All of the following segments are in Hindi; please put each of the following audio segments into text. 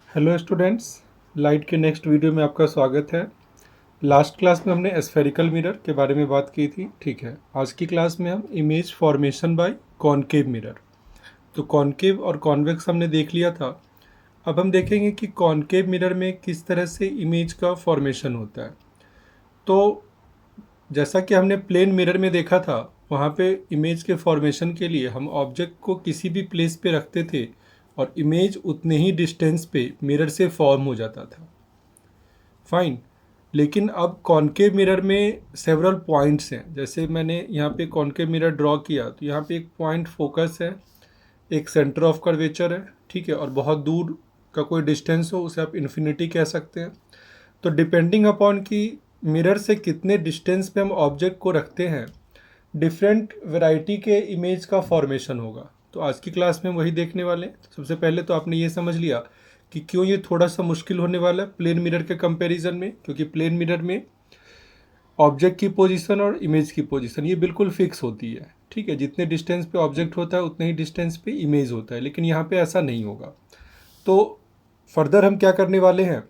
हेलो स्टूडेंट्स, लाइट के नेक्स्ट वीडियो में आपका स्वागत है। लास्ट क्लास में हमने स्फेरिकल मिरर के बारे में बात की थी। ठीक है, आज की क्लास में हम image formation by concave mirror. तो कॉनकेव और कॉन्वेक्स हमने देख लिया था। अब हम देखेंगे कि कॉनकेव मिरर में किस तरह से इमेज का फॉर्मेशन होता है। तो जैसा कि हमने प्लेन मिरर में देखा था, वहाँ पे इमेज के फॉर्मेशन के लिए हम ऑब्जेक्ट को किसी भी प्लेस पे रखते थे और इमेज उतने ही डिस्टेंस पे मिरर से फॉर्म हो जाता था। फाइन। लेकिन अब कॉनकेव मिरर में सेवरल पॉइंट्स हैं। जैसे मैंने यहाँ पे कॉनकेव मिरर ड्रॉ किया तो यहाँ पे एक पॉइंट फोकस है, एक सेंटर ऑफ कर्वेचर है, ठीक है, और बहुत दूर का कोई डिस्टेंस हो उसे आप इन्फिनिटी कह सकते हैं। तो डिपेंडिंग अपॉन कि मिरर से कितने डिस्टेंस पे हम ऑब्जेक्ट को रखते हैं, डिफरेंट वैरायटी के इमेज का फॉर्मेशन होगा। तो आज की क्लास में वही देखने वाले हैं। तो सबसे पहले तो आपने ये समझ लिया कि क्यों ये थोड़ा सा मुश्किल होने वाला है प्लेन मिरर के कंपैरिजन में, क्योंकि प्लेन मिरर में ऑब्जेक्ट की पोजीशन और इमेज की पोजीशन ये बिल्कुल फिक्स होती है। ठीक है, जितने डिस्टेंस पे ऑब्जेक्ट होता है उतने ही डिस्टेंस पे इमेज होता है, लेकिन यहाँ पे ऐसा नहीं होगा। तो फर्दर हम क्या करने वाले हैं,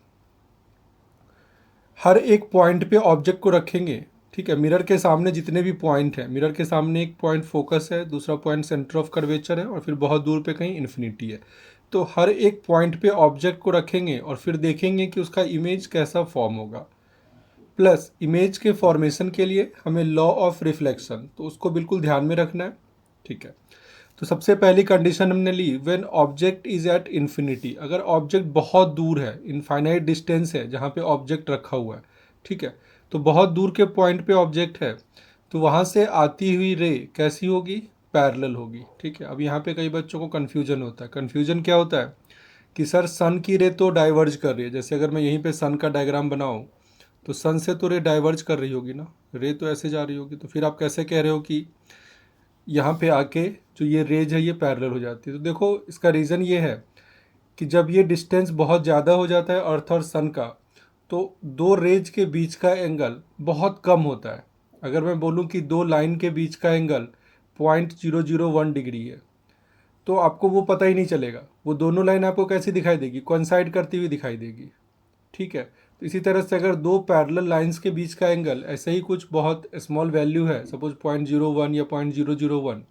हर एक पॉइंट पे ऑब्जेक्ट को रखेंगे। ठीक है, मिरर के सामने जितने भी पॉइंट हैं, मिरर के सामने एक पॉइंट फोकस है, दूसरा पॉइंट सेंटर ऑफ कर्वेचर है और फिर बहुत दूर पे कहीं इन्फिनिटी है। तो हर एक पॉइंट पे ऑब्जेक्ट को रखेंगे और फिर देखेंगे कि उसका इमेज कैसा फॉर्म होगा। प्लस इमेज के फॉर्मेशन के लिए हमें लॉ ऑफ रिफ्लेक्शन, तो उसको बिल्कुल ध्यान में रखना है। ठीक है, तो सबसे पहली कंडीशन हमने ली, when object is at infinity. अगर ऑब्जेक्ट बहुत दूर है, इनफाइनाइट डिस्टेंस है जहाँ पे ऑब्जेक्ट रखा हुआ है, ठीक है, तो बहुत दूर के पॉइंट पे ऑब्जेक्ट है, तो वहाँ से आती हुई रे कैसी होगी, पैरेलल होगी। ठीक है, अब यहाँ पे कई बच्चों को कन्फ्यूजन होता है। कन्फ्यूजन क्या होता है कि सर सन की रे तो डाइवर्ज कर रही है। जैसे अगर मैं यहीं पे सन का डायग्राम बनाऊँ तो सन से तो रे डाइवर्ज कर रही होगी ना, रे तो ऐसे जा रही होगी, तो फिर आप कैसे कह रहे हो कि यहाँ पे आके जो ये रेज है ये पैरेलल हो जाती है। तो देखो इसका रीज़न ये है कि जब ये डिस्टेंस बहुत ज़्यादा हो जाता है अर्थ और सन का, तो दो रेज के बीच का एंगल बहुत कम होता है। अगर मैं बोलूँ कि दो लाइन के बीच का एंगल 0.001 डिग्री है, तो आपको वो पता ही नहीं चलेगा। वो दोनों लाइन आपको कैसी दिखाई देगी, कोइंसाइड करती हुई दिखाई देगी। ठीक है, तो इसी तरह से अगर दो पैरेलल लाइंस के बीच का एंगल ऐसे ही कुछ बहुत स्मॉल वैल्यू है, सपोज 0.01 या 0.001,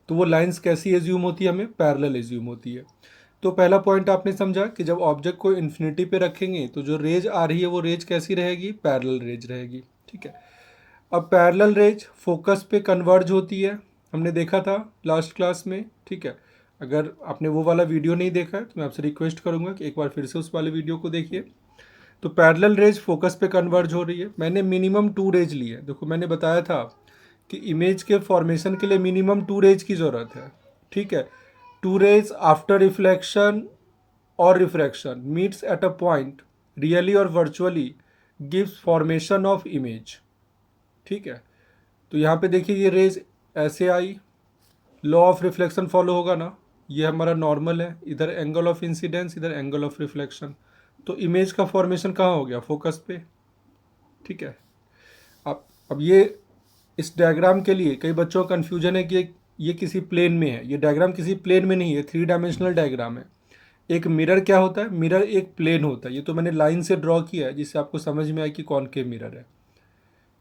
तो वो लाइंस कैसी एज्यूम होती है, हमें पैरेलल एज्यूम होती है। तो पहला पॉइंट आपने समझा कि जब ऑब्जेक्ट को इन्फिनिटी पे रखेंगे तो जो रेज आ रही है वो रेज कैसी रहेगी, पैरेलल रेज रहेगी। ठीक है, अब पैरेलल रेज फोकस पे कन्वर्ज होती है, हमने देखा था लास्ट क्लास में। ठीक है, अगर आपने वो वाला वीडियो नहीं देखा है तो मैं आपसे रिक्वेस्ट करूंगा कि एक बार फिर से उस वाले वीडियो को देखिए। तो पैरेलल रेज फोकस पे कन्वर्ज हो रही है। मैंने मिनिमम 2 रेज ली है। देखो मैंने बताया था कि इमेज के फॉर्मेशन के लिए मिनिमम 2 रेज की ज़रूरत है। ठीक है, 2 रेज आफ्टर रिफ्लेक्शन और refraction meets at a point really और virtually gives formation of image. ठीक है, तो यहाँ पे देखिए ये रेज ऐसे आई, लॉ ऑफ रिफ्लेक्शन फॉलो होगा ना, ये हमारा नॉर्मल है, इधर एंगल ऑफ इंसिडेंस, इधर एंगल ऑफ रिफ्लेक्शन, तो इमेज का फॉर्मेशन कहाँ हो गया, फोकस पे। ठीक है, अब ये इस डायग्राम के लिए कई बच्चों का कन्फ्यूजन है कि ये किसी प्लेन में है। ये डायग्राम किसी प्लेन में नहीं है, 3 डायमेंशनल डायग्राम है। एक मिरर क्या होता है, मिरर एक प्लेन होता है। ये तो मैंने लाइन से ड्रॉ किया है जिससे आपको समझ में आए कि कॉनकेव मिरर है।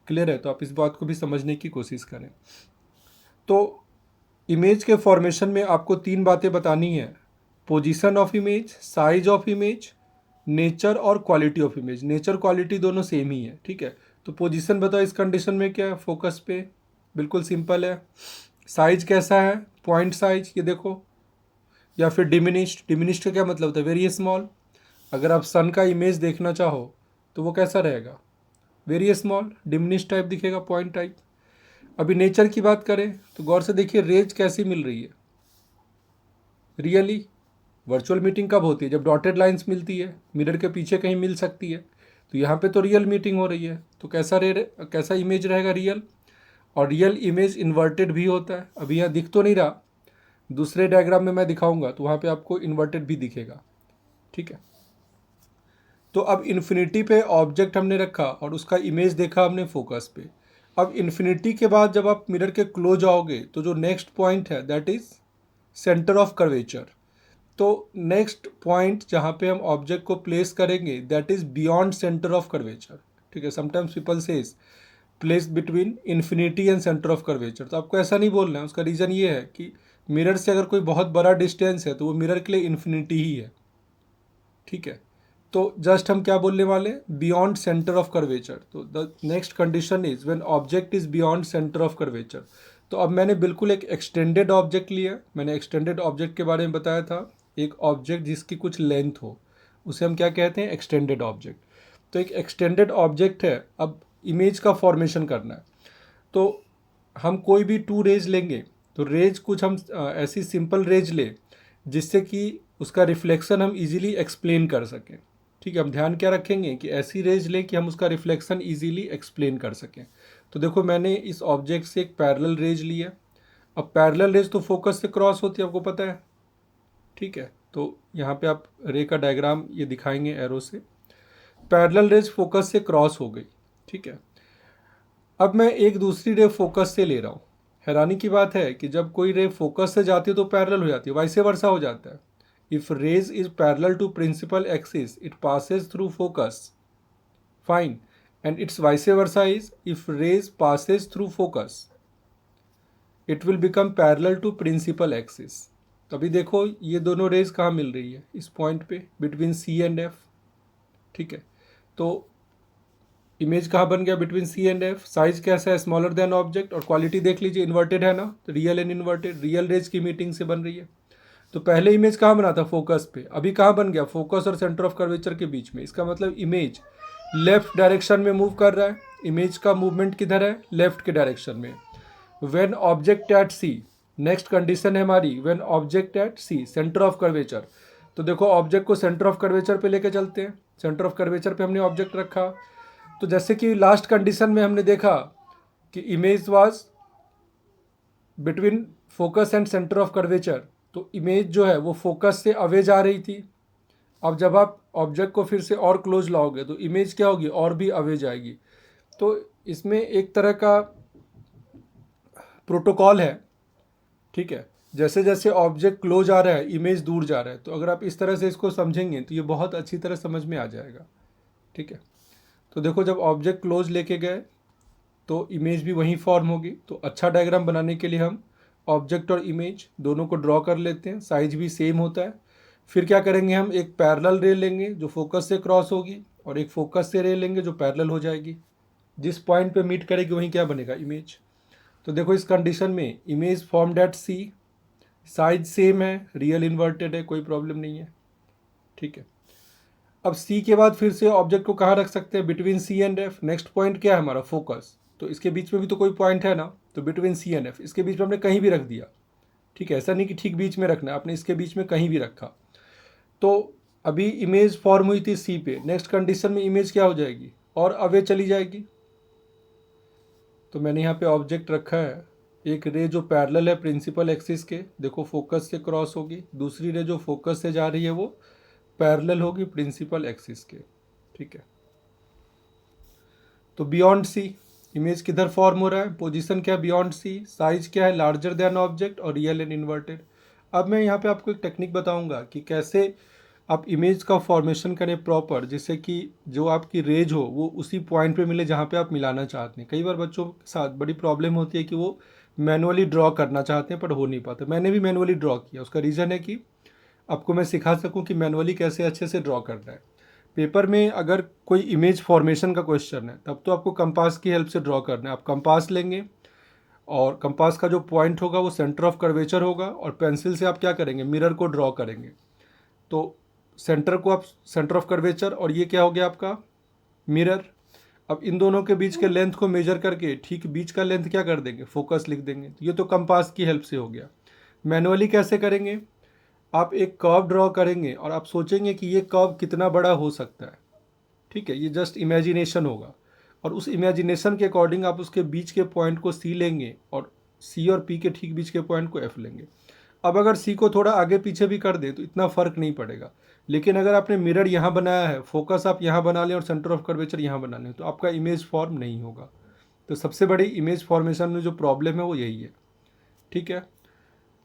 क्लियर है, तो आप इस बात को भी समझने की कोशिश करें। तो इमेज के फॉर्मेशन में आपको 3 बातें बतानी है, position of image, size of image, nature और quality of image. Nature quality दोनों सेम ही है। ठीक है, तो पोजीशन बताओ इस कंडीशन में क्या है, फोकस पे, बिल्कुल सिंपल है। साइज कैसा है, पॉइंट साइज, ये देखो, या फिर डिमिनिश्ड। डिमिनिश्ड का क्या मतलब होता है, वेरी स्मॉल। अगर आप सन का इमेज देखना चाहो तो वो कैसा रहेगा, वेरी स्मॉल, डिमिनिश्ड टाइप दिखेगा, पॉइंट टाइप। अभी नेचर की बात करें तो गौर से देखिए रेज कैसी मिल रही है, रियली। वर्चुअल मीटिंग कब होती है, जब डॉटेड लाइंस मिलती है, मिरर के पीछे कहीं मिल सकती है। तो यहाँ पे तो रियल मीटिंग हो रही है, तो कैसा इमेज रहेगा, रियल। और रियल इमेज इन्वर्टेड भी होता है। अभी यहाँ दिख तो नहीं रहा, दूसरे डायग्राम में मैं दिखाऊंगा तो वहाँ पे आपको इन्वर्टेड भी दिखेगा। ठीक है, तो अब इन्फिनिटी पे ऑब्जेक्ट हमने रखा और उसका इमेज देखा हमने फोकस पे। अब इन्फिनिटी के बाद जब आप मिरर के क्लोज आओगे तो जो नेक्स्ट पॉइंट है that is centre of curvature. तो नेक्स्ट पॉइंट जहाँ पे हम ऑब्जेक्ट को प्लेस करेंगे that is beyond centre of curvature, ठीक है। Sometimes people says place between infinity and centre of curvature, तो आपको ऐसा नहीं बोलना है। उसका रीज़न ये है कि मिरर से अगर कोई बहुत बड़ा डिस्टेंस है तो वो मिरर के लिए इन्फिनिटी ही है, ठीक है। तो जस्ट हम क्या बोलने वाले हैं, बियॉन्ड सेंटर ऑफ कर्वेचर। तो the next condition is when object is beyond centre of curvature. तो अब मैंने बिल्कुल एक एक्सटेंडेड ऑब्जेक्ट लिया, मैंने एक्सटेंडेड ऑब्जेक्ट के बारे में बताया था। एक ऑब्जेक्ट जिसकी कुछ लेंथ हो उसे हम क्या कहते हैं, एक्सटेंडेड ऑब्जेक्ट। तो एक एक्सटेंडेड ऑब्जेक्ट है, अब इमेज का फॉर्मेशन करना है। तो हम कोई भी टू रेज लेंगे, तो रेज कुछ हम ऐसी सिंपल रेज ले जिससे कि उसका रिफ्लेक्शन हम इजीली एक्सप्लेन कर सकें, ठीक है। हम ध्यान क्या रखेंगे कि ऐसी रेज लें कि हम उसका रिफ्लेक्शन इजीली एक्सप्लेन कर सकें। तो देखो मैंने इस ऑब्जेक्ट से एक पैरेलल रेज ली है। अब पैरेलल रेज तो फोकस से क्रॉस होती है, आपको पता है, ठीक है। तो यहाँ पे आप रे का डायग्राम ये दिखाएंगे एरो से, पैरेलल रेज फोकस से क्रॉस हो गई, ठीक है। अब मैं एक दूसरी रे फोकस से ले रहा हूँ। हैरानी की बात है कि जब कोई रे फोकस से जाती है तो पैरेलल हो जाती है, वाइसे वर्सा हो जाता है। If rays is parallel to principal axis it passes through focus, fine. And it's vice versa is if rays passes through focus it will become parallel to principal axis. तभी देखो ये दोनों रेज कहाँ मिल रही है, इस पॉइंट पे बिटवीन सी एंड एफ, ठीक है। तो इमेज कहाँ बन गया, between C and F. Size कैसा है, स्मॉलर देन ऑब्जेक्ट, और क्वालिटी देख लीजिए इन्वर्टेड है ना, तो real and inverted, real rays की मीटिंग से बन रही है। तो पहले इमेज कहाँ बना था, फोकस पे, अभी कहाँ बन गया, फोकस और सेंटर ऑफ कर्वेचर के बीच में। इसका मतलब इमेज लेफ्ट डायरेक्शन में मूव कर रहा है, इमेज का मूवमेंट किधर है, लेफ्ट के डायरेक्शन में। When object at C, next condition है हमारी, when object at C centre of curvature. तो देखो ऑब्जेक्ट को सेंटर ऑफ कर्वेचर पे लेके चलते हैं, सेंटर ऑफ कर्वेचर पे हमने ऑब्जेक्ट रखा। तो जैसे कि लास्ट कंडीशन में हमने देखा कि image was between focus and centre of curvature, तो इमेज जो है वो फोकस से अवे जा रही थी। अब जब आप ऑब्जेक्ट को फिर से और क्लोज लाओगे तो इमेज क्या होगी, और भी अवे जाएगी। तो इसमें एक तरह का प्रोटोकॉल है, ठीक है। जैसे जैसे ऑब्जेक्ट क्लोज आ रहा है इमेज दूर जा रहा है, तो अगर आप इस तरह से इसको समझेंगे तो ये बहुत अच्छी तरह समझ में आ जाएगा, ठीक है। तो देखो जब ऑब्जेक्ट क्लोज लेके गए तो इमेज भी वहीं फॉर्म होगी। तो अच्छा डायग्राम बनाने के लिए हम ऑब्जेक्ट और इमेज दोनों को ड्रॉ कर लेते हैं, साइज भी सेम होता है। फिर क्या करेंगे, हम एक पैरेलल रे लेंगे जो फोकस से क्रॉस होगी, और एक फोकस से रे लेंगे जो पैरेलल हो जाएगी। जिस पॉइंट पे मीट करेगी वहीं क्या बनेगा, इमेज। तो देखो इस कंडीशन में image formed at C, size same है, रियल इन्वर्टेड है, कोई प्रॉब्लम नहीं है, ठीक है। अब सी के बाद फिर से ऑब्जेक्ट को कहाँ रख सकते हैं, between C and F. Next point क्या है हमारा, फोकस। तो इसके बीच में भी तो कोई पॉइंट है ना, तो बिटवीन सी एंड एफ, इसके बीच में हमने कहीं भी रख दिया, ठीक है। ऐसा नहीं कि ठीक बीच में रखना है, आपने इसके बीच में कहीं भी रखा। तो अभी इमेज फॉर्म हुई थी सी पे, नेक्स्ट कंडीशन में इमेज क्या हो जाएगी, और अवे चली जाएगी। तो मैंने यहाँ पे ऑब्जेक्ट रखा है, एक रे जो पैरेलल है प्रिंसिपल एक्सिस के, देखो फोकस से क्रॉस होगी, दूसरी रे जो फोकस से जा रही है वो पैरेलल होगी प्रिंसिपल एक्सिस के, ठीक है। तो बियॉन्ड सी इमेज किधर फॉर्म हो रहा है, पोजीशन क्या है, बियॉन्ड सी, साइज क्या है, लार्जर देन ऑब्जेक्ट, और रियल एंड इन्वर्टेड। अब मैं यहाँ पे आपको एक टेक्निक बताऊंगा कि कैसे आप इमेज का फॉर्मेशन करें प्रॉपर, जिससे कि जो आपकी रेज हो वो उसी पॉइंट पे मिले जहाँ पे आप मिलाना चाहते हैं। कई बार बच्चों के साथ बड़ी प्रॉब्लम होती है कि वो मैनुअली ड्रॉ करना चाहते हैं पर हो नहीं पाता। मैंने भी मैनुअली ड्रॉ किया, उसका रीज़न है कि आपको मैं सिखा सकूं कि मैनुअली कैसे अच्छे से ड्रॉ करना है। पेपर में अगर कोई इमेज फॉर्मेशन का क्वेश्चन है तब तो आपको कंपास की हेल्प से ड्रॉ करना है। आप कंपास लेंगे और कंपास का जो पॉइंट होगा वो सेंटर ऑफ कर्वेचर होगा, और पेंसिल से आप क्या करेंगे, मिरर को ड्रॉ करेंगे। तो सेंटर को आप सेंटर ऑफ कर्वेचर, और ये क्या हो गया आपका मिरर। अब इन दोनों के बीच के लेंथ को मेजर करके ठीक बीच का लेंथ क्या कर देंगे, फोकस लिख देंगे। तो ये तो कंपास की हेल्प से हो गया। मैनुअली कैसे करेंगे, आप एक कर्व ड्रॉ करेंगे और आप सोचेंगे कि ये कर्व कितना बड़ा हो सकता है, ठीक है। ये जस्ट इमेजिनेशन होगा, और उस इमेजिनेशन के अकॉर्डिंग आप उसके बीच के पॉइंट को सी लेंगे और सी और पी के ठीक बीच के पॉइंट को एफ लेंगे। अब अगर सी को थोड़ा आगे पीछे भी कर दे तो इतना फ़र्क नहीं पड़ेगा, लेकिन अगर आपने मिरर यहाँ बनाया है, फोकस आप यहाँ बना लें और सेंटर ऑफ कर्वेचर यहाँ बना लें, तो आपका इमेज फॉर्म नहीं होगा। तो सबसे बड़ी इमेज फॉर्मेशन में जो प्रॉब्लम है वो यही है, ठीक है।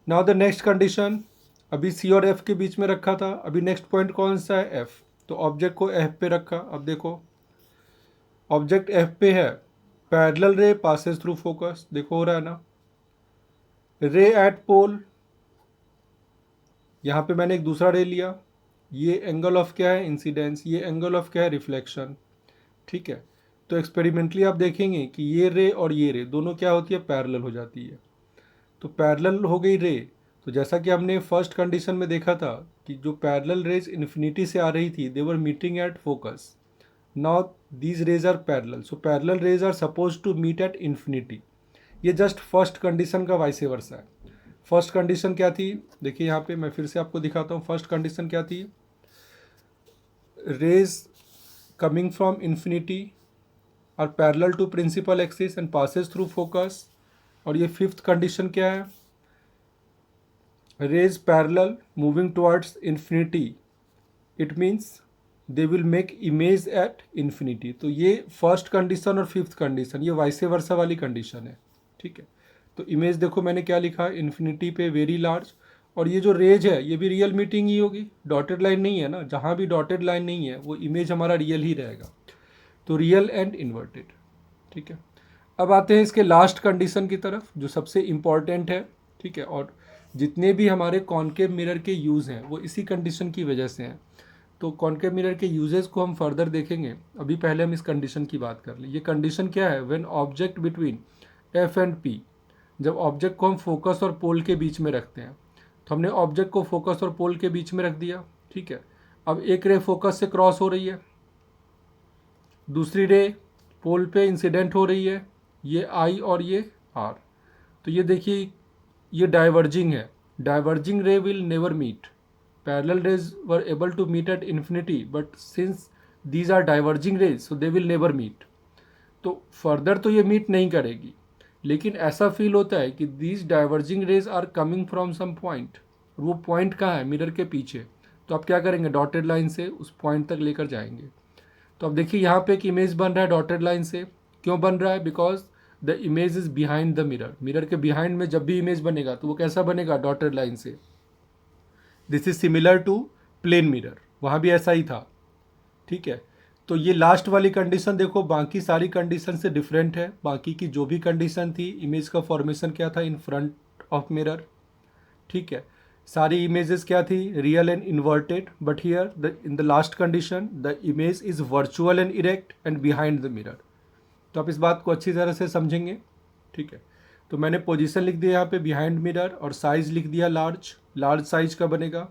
नाउ द नेक्स्ट कंडीशन, अभी सी और एफ के बीच में रखा था, अभी नेक्स्ट पॉइंट कौन सा है, एफ, तो ऑब्जेक्ट को एफ पे रखा। अब देखो ऑब्जेक्ट एफ पे है, parallel ray passes through focus, देखो हो रहा है ना। रे एट पोल, यहाँ पे मैंने एक दूसरा रे लिया, ये एंगल ऑफ क्या है, इंसिडेंस, ये एंगल ऑफ क्या है, रिफ्लेक्शन। ठीक है, तो एक्सपेरिमेंटली आप देखेंगे कि ये रे और ये रे दोनों क्या होती है, पैरेलल हो जाती है। तो पैरेलल हो गई रे, तो जैसा कि हमने फर्स्ट कंडीशन में देखा था कि जो पैरेलल रेज इन्फिनिटी से आ रही थी, they were meeting at focus. Now these rays are parallel, so parallel rays are suppose to meet at infinity. ये जस्ट फर्स्ट कंडीशन का वाइस वर्सा है। फर्स्ट कंडीशन क्या थी, देखिए यहाँ पे मैं फिर से आपको दिखाता हूँ। फर्स्ट कंडीशन क्या थी, rays coming from infinity are parallel to principal axis and passes through focus. और ये फिफ्थ कंडीशन क्या है, rays parallel moving towards infinity, it means they will make image at infinity. तो ये फर्स्ट कंडीशन और फिफ्थ कंडीशन ये वाइस वर्सा वाली कंडीशन है। ठीक है, तो इमेज देखो मैंने क्या लिखा, इन्फिनिटी पे वेरी लार्ज। और ये जो रेज है ये भी रियल मीटिंग ही होगी, डॉटेड लाइन नहीं है ना, जहाँ भी डॉटेड लाइन नहीं है वो इमेज हमारा रियल ही रहेगा। तो रियल एंड इन्वर्टेड। ठीक है, अब आते हैं इसके लास्ट कंडीशन की तरफ जो सबसे इम्पॉर्टेंट है। ठीक है, और जितने भी हमारे कॉन्केव मिरर के यूज़ हैं वो इसी कंडीशन की वजह से हैं। तो कॉन्केव मिरर के यूजेस को हम फर्दर देखेंगे, अभी पहले हम इस कंडीशन की बात कर लें। ये कंडीशन क्या है, when object between F and P, जब ऑब्जेक्ट को हम फोकस और पोल के बीच में रखते हैं। तो हमने ऑब्जेक्ट को फोकस और पोल के बीच में रख दिया। ठीक है, अब एक रे फोकस से क्रॉस हो रही है, दूसरी रे पोल पे इंसिडेंट हो रही है, ये आई और ये आर। तो ये देखिए ये डाइवर्जिंग है, diverging ray will never meet. Parallel rays were able to meet at infinity, but since these are diverging rays so they will never meet. तो फर्दर तो ये मीट नहीं करेगी, लेकिन ऐसा फील होता है कि these diverging rays are coming from some point. और वो पॉइंट कहाँ है, मिरर के पीछे। तो आप क्या करेंगे, डॉटेड लाइन से उस पॉइंट तक लेकर जाएंगे। तो अब देखिए यहाँ पे एक इमेज बन रहा है डॉटेड लाइन से, क्यों बन रहा है, because the image is behind the mirror. Mirror के बिहाइंड में जब भी इमेज बनेगा तो वो कैसा बनेगा, डॉटेड लाइन से। This is similar to plane mirror, वहाँ भी ऐसा ही था। ठीक है, तो ये लास्ट वाली कंडीशन देखो बाकी सारी कंडीशन से डिफरेंट है। बाकी की जो भी कंडीशन थी, इमेज का फॉर्मेशन क्या था, इन फ्रंट ऑफ मिरर। ठीक है, सारी इमेजेस क्या थी, real and inverted, but here the in the last condition the image is virtual and erect and behind the mirror. तो आप इस बात को अच्छी तरह से समझेंगे। ठीक है, तो मैंने पोजीशन लिख दिया यहाँ पे बिहाइंड मिरर, और साइज लिख दिया लार्ज, लार्ज साइज का बनेगा।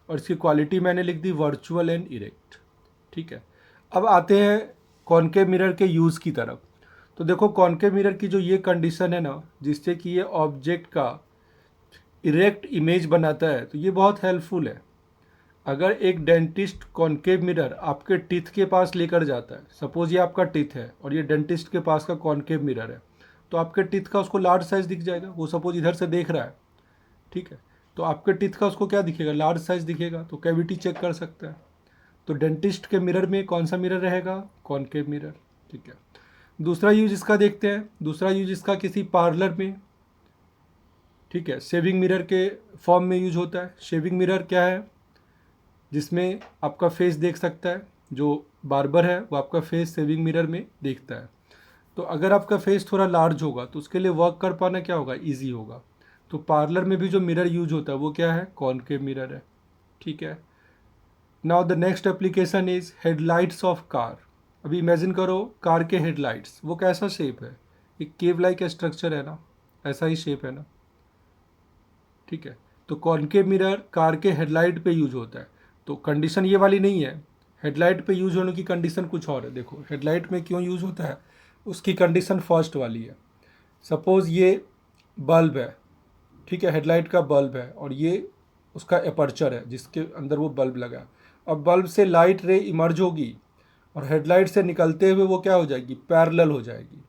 और इसकी क्वालिटी मैंने लिख दी वर्चुअल एंड इरेक्ट। ठीक है, अब आते हैं कॉन्केव मिरर के यूज़ की तरफ। तो देखो कॉन्केव मिरर की जो ये कंडीशन है ना, जिससे कि ये ऑब्जेक्ट का इरेक्ट इमेज बनाता है, तो ये बहुत हेल्पफुल है। अगर एक डेंटिस्ट कॉन्केव मिरर आपके टीथ के पास लेकर जाता है, सपोज ये आपका टीथ है और ये डेंटिस्ट के पास का कॉन्केव मिरर है, तो आपके टीथ का उसको लार्ज साइज दिख जाएगा। वो सपोज इधर से देख रहा है, ठीक है, तो आपके टीथ का उसको क्या दिखेगा, लार्ज साइज दिखेगा, तो कैविटी चेक कर सकता है। तो डेंटिस्ट के मिरर में कौन सा मिरर रहेगा, कॉन्केव मिरर। ठीक है, दूसरा यूज इसका देखते हैं। दूसरा यूज इसका किसी पार्लर में, ठीक है, शेविंग मिरर के फॉर्म में यूज होता है। शेविंग मिरर क्या है, जिसमें आपका फेस देख सकता है, जो बार्बर है वो आपका फेस शेविंग मिरर में देखता है। तो अगर आपका फेस थोड़ा लार्ज होगा तो उसके लिए वर्क कर पाना क्या होगा, ईजी होगा। तो पार्लर में भी जो मिरर यूज होता है वो क्या है, कॉन्केव मिरर है। ठीक है, now the next application is headlights of car. अभी इमेजिन करो कार के हेडलाइट्स, वो कैसा शेप है, एक केव लाइक स्ट्रक्चर है ना, ऐसा ही शेप है ना। ठीक है, तो कॉन्केव मिरर कार के हेडलाइट पे यूज होता है। तो कंडीशन ये वाली नहीं है, हेडलाइट पे यूज होने की कंडीशन कुछ और है। देखो हेडलाइट में क्यों यूज होता है, उसकी कंडीशन फर्स्ट वाली है। सपोज ये बल्ब है, ठीक है, हेडलाइट का बल्ब है, और ये उसका एपर्चर है जिसके अंदर वो बल्ब लगा है। अब बल्ब से लाइट रे इमर्ज होगी और हेडलाइट से निकलते हुए वो क्या हो जाएगी, पैरेलल हो जाएगी।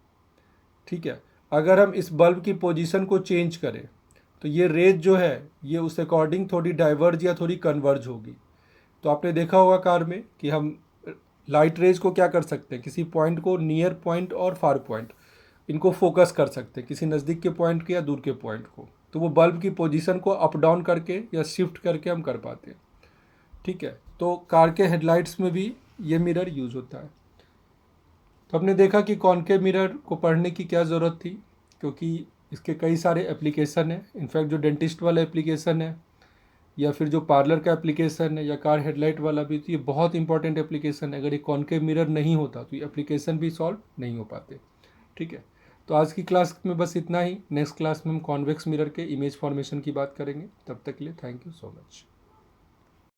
ठीक है, अगर हम इस बल्ब की पोजीशन को चेंज करें तो ये रेज जो है ये उस अकॉर्डिंग थोड़ी डाइवर्ज या थोड़ी कन्वर्ज होगी। तो आपने देखा होगा कार में कि हम लाइट रेज को क्या कर सकते हैं, किसी पॉइंट को, नियर पॉइंट और फार पॉइंट, इनको फोकस कर सकते हैं, किसी नज़दीक के पॉइंट के या दूर के पॉइंट को। तो वो बल्ब की पोजीशन को अप डाउन करके या शिफ्ट करके हम कर पाते हैं, ठीक है। तो कार के हेडलाइट्स में भी ये मिरर यूज़ होता है। तो हमने देखा कि कॉनकेव मिरर को पढ़ने की क्या ज़रूरत थी, क्योंकि इसके कई सारे एप्लीकेशन हैं। इनफैक्ट जो डेंटिस्ट वाला एप्लीकेशन है या फिर जो पार्लर का एप्लीकेशन है या कार हेडलाइट वाला भी, तो ये बहुत इंपॉर्टेंट एप्लीकेशन है। अगर ये कॉनकेव मिरर नहीं होता तो ये एप्लीकेशन भी सॉल्व नहीं हो पाते, ठीक है। तो आज की क्लास में बस इतना ही। नेक्स्ट क्लास में हम कॉन्वेक्स मिरर के इमेज फॉर्मेशन की बात करेंगे। तब तक के लिए थैंक यू सो मच।